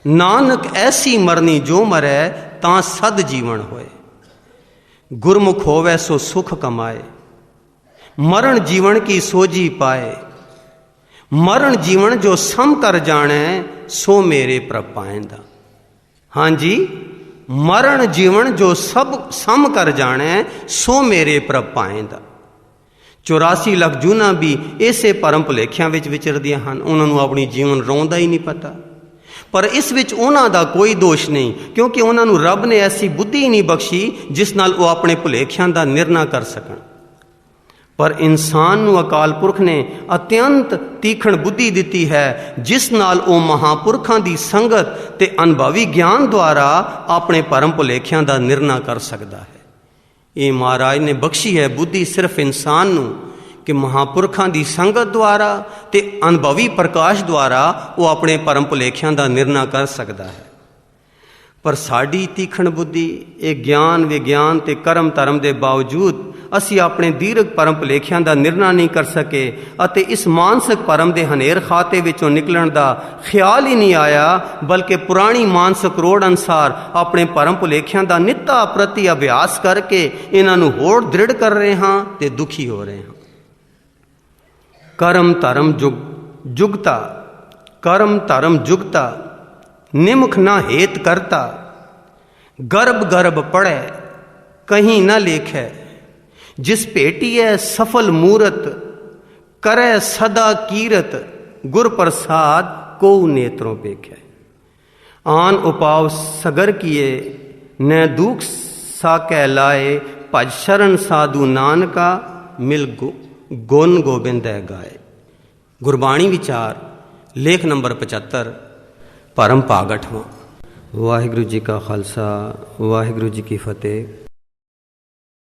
नानक ऐसी मरनी जो मरै तां सद जीवन होए, गुरमुख होवै सो सुख कमाए, मरण जीवन की सोजी पाए। मरण जीवन जो सम कर जाने सो मेरे प्रभ पाएंदा। हाँ जी, मरण जीवन जो सब सम कर जाने सो मेरे प्रभ पाएंदा। 84 ਲੱਖ ਜੂਨਾਂ भी इसे परम भुलेखियां विच विचरदियां हन, उन्हां नूं अपनी जीवन रौं दा ही नहीं पता। पर इस विच उन्हां दा कोई दोष नहीं, क्योंकि उन्हां नूं रब ने ऐसी बुद्धि नहीं बख्शी जिस नाल वो अपने भुलेखियां दा निर्णय कर सकन। पर इंसान ਨੂੰ ਅਕਾਲ ਪੁਰਖ ਨੇ ਅਤਿਅੰਤ ਤੀਖਣ ਬੁੱਧੀ ਦਿੱਤੀ ਹੈ, ਜਿਸ ਨਾਲ ਉਹ ਮਹਾਂਪੁਰਖਾਂ ਦੀ ਸੰਗਤ ਤੇ ਅਨੁਭਵੀ ਗਿਆਨ ਦੁਆਰਾ ਆਪਣੇ ਭਰਮ ਭੁਲੇਖਿਆਂ ਦਾ ਨਿਰਣਾ ਕਰ ਸਕਦਾ ਹੈ। ਇਹ ਮਹਾਰਾਜ ਨੇ ਬਖਸ਼ੀ ਹੈ ਬੁੱਧੀ ਸਿਰਫ ਇਨਸਾਨ ਨੂੰ ਕਿ ਮਹਾਂਪੁਰਖਾਂ ਦੀ ਸੰਗਤ ਦੁਆਰਾ ਤੇ ਅਨੁਭਵੀ ਪ੍ਰਕਾਸ਼ ਦੁਆਰਾ ਉਹ ਆਪਣੇ ਭਰਮ ਭੁਲੇਖਿਆਂ ਦਾ ਨਿਰਣਾ ਕਰ ਸਕਦਾ ਹੈ। ਪਰ ਸਾਡੀ ਤੀਖਣ ਬੁੱਧੀ, ਇਹ ਗਿਆਨ ਵਿਗਿਆਨ ਤੇ ਕਰਮ ਧਰਮ ਦੇ ਬਾਵਜੂਦ ਅਸੀਂ ਆਪਣੇ ਦੀਰਘ ਭਰਮ ਭੁਲੇਖਿਆਂ ਦਾ ਨਿਰਣਾ ਨਹੀਂ ਕਰ ਸਕੇ ਅਤੇ ਇਸ ਮਾਨਸਿਕ ਭਰਮ ਦੇ ਹਨੇਰ ਖਾਤੇ ਵਿੱਚੋਂ ਨਿਕਲਣ ਦਾ ਖਿਆਲ ਹੀ ਨਹੀਂ ਆਇਆ, ਬਲਕਿ ਪੁਰਾਣੀ ਮਾਨਸਿਕ ਰੋੜ ਅਨੁਸਾਰ ਆਪਣੇ ਭਰਮ ਭੁਲੇਖਿਆਂ ਦਾ ਨਿੱਤਾ ਪ੍ਰਤੀ ਅਭਿਆਸ ਕਰਕੇ ਇਹਨਾਂ ਨੂੰ ਹੋਰ ਦ੍ਰਿੜ ਕਰ ਰਹੇ ਹਾਂ ਤੇ ਦੁਖੀ ਹੋ ਰਹੇ ਹਾਂ। ਕਰਮ ਧਰਮ ਜੁਗਤਾ, ਕਰਮ ਧਰਮ ਜੁਗਤਾ ਨਿਮਖ ਨਾ ਹੇਤ ਕਰਤਾ, ਗਰਭ ਗਰਭ ਪੜੈ ਕਹੀਂ ਨਾ ਲੇਖੈ, ਜਿਸ ਭੇਟੀਐ ਸਫਲ ਮੂਰਤ ਕਰੈ ਸਦਾ ਕੀਰਤ, ਗੁਰ ਪ੍ਰਸਾਦ ਕੋ ਨੇਤਰੋਂ ਪੇਖੈ। ਆਨ ਉਪਾਵ ਸਗਰ ਕੀਏ ਨੈ ਦੁਖ ਸਾਕੈ ਲਾਏ, ਭਜ ਸ਼ਰਨ ਸਾਧੂ ਨਾਨਕਾ ਮਿਲ ਗੁਣ ਗੋਬਿੰਦੈ ਗਾਏ। ਗੁਰਬਾਣੀ ਵਿਚਾਰ ਲੇਖ ਨੰਬਰ 75 ਭਰਮ ਭਾਗ 8ਵਾਂ। ਵਾਹਿਗੁਰੂ ਜੀ ਕਾ ਖਾਲਸਾ, ਵਾਹਿਗੁਰੂ ਜੀ ਕੀ ਫਤਿਹ।